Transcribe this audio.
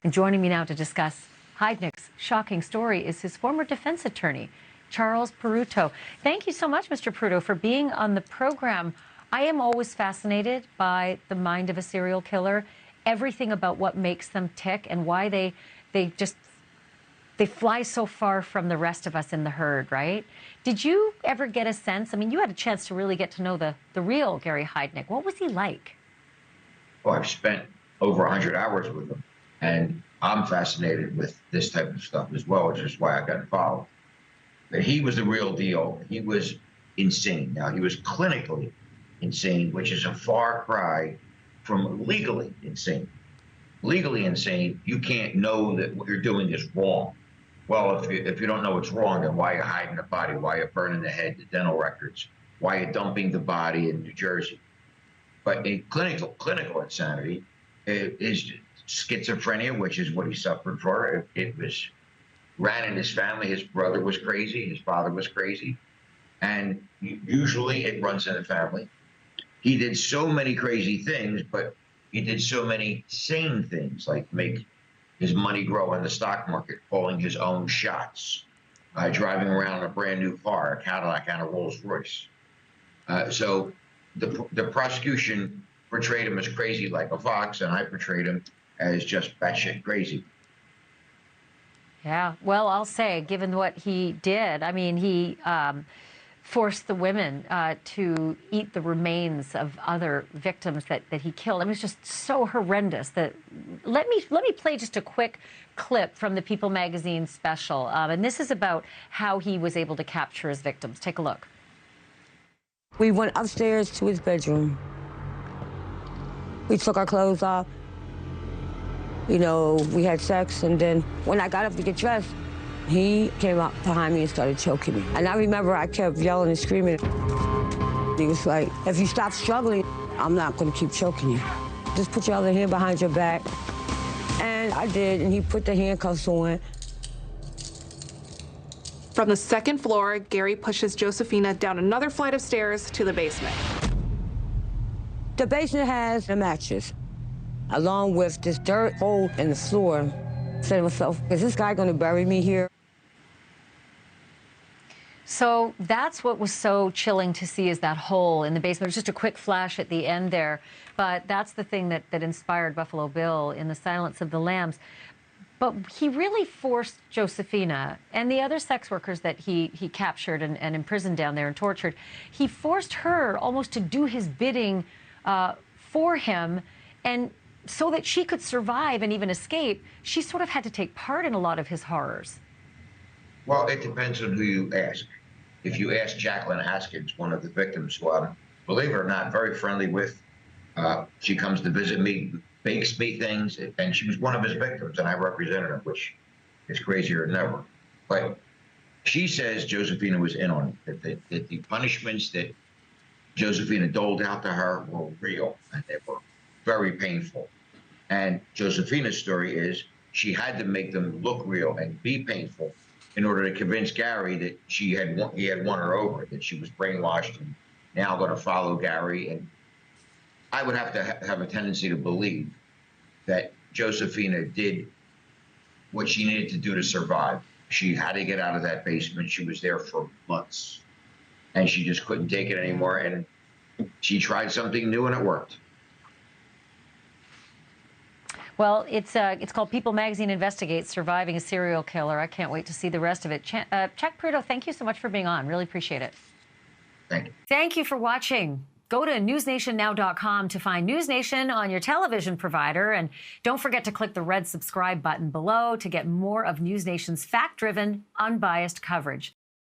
And joining me now to discuss Heidnik's shocking story is his former defense attorney, Chuck Peruto. Thank you so much, Mr. Peruto, for being on the program. I am always fascinated by the mind of a serial killer, everything about what makes them tick and why they fly so far from the rest of us in the herd, right? Did you ever get a sense? I mean, you had a chance to really get to know the real Gary Heidnik. What was he like? Well, I've spent over 100 hours with him, and I'm fascinated with this type of stuff as well, which is why I got involved. But he was the real deal. He was insane. Now, he was clinically insane, which is a far cry from legally insane. Legally insane, you can't know that what you're doing is wrong. Well, if you don't know it's wrong, then why are you hiding the body? Why are you burning the head, the dental records? Why are you dumping the body in New Jersey? But in clinical insanity is schizophrenia, which is what he suffered for. It was ran in his family. His brother was crazy. His father was crazy. And usually it runs in the family. He did so many crazy things, but he did so many sane things, like make his money grow in the stock market, calling his own shots, driving around in a brand new car, a Cadillac and a Rolls Royce. So the prosecution portrayed him as crazy like a fox, and I portrayed him as just batshit crazy. Yeah, well, I'll say, given what he did, I mean, he forced the women to eat the remains of other victims that he killed. I mean, it was just so horrendous that let me play just a quick clip from the People magazine special. And this is about how he was able to capture his victims. Take a look. We went upstairs to his bedroom. We took our clothes off. You know, we had sex, and then when I got up to get dressed, he came up behind me and started choking me. And I remember I kept yelling and screaming. He was like, if you stop struggling, I'm not going to keep choking you. Just put your other hand behind your back. And I did, and he put the handcuffs on. From the second floor, Gary pushes Josefina down another flight of stairs to the basement. The basement has a mattress, along with this dirt hole in the floor. I said to myself, is this guy going to bury me here? So that's what was so chilling to see, is that hole in the basement. It was just a quick flash at the end there, but that's the thing that inspired Buffalo Bill in The Silence of the Lambs. But he really forced Josefina and the other sex workers that he captured and imprisoned down there and tortured. He forced her almost to do his bidding for him, and so that she could survive and even escape, she sort of had to take part in a lot of his horrors. Well, it depends on who you ask. If you ask Jacqueline Haskins, one of the victims, who I'm, believe it or not, very friendly with, she comes to visit me, bakes me things, and she was one of his victims, and I represented her, which is crazier than ever. But she says Josefina was in on it, that the punishments that Josefina doled out to her were real, and they were very painful. And Josefina's story is she had to make them look real and be painful in order to convince Gary that he had won her over, that she was brainwashed and now going to follow Gary. And I would have to have a tendency to believe that Josefina did what she needed to do to survive. She had to get out of that basement. She was there for months, and she just couldn't take it anymore. And she tried something new, and it worked. Well, it's called People Magazine Investigates Surviving a Serial Killer. I can't wait to see the rest of it. Chuck Peruto, thank you so much for being on. Really appreciate it. Thank you. Thank you for watching. Go to NewsNationNow.com to find NewsNation on your television provider. And don't forget to click the red subscribe button below to get more of NewsNation's fact-driven, unbiased coverage.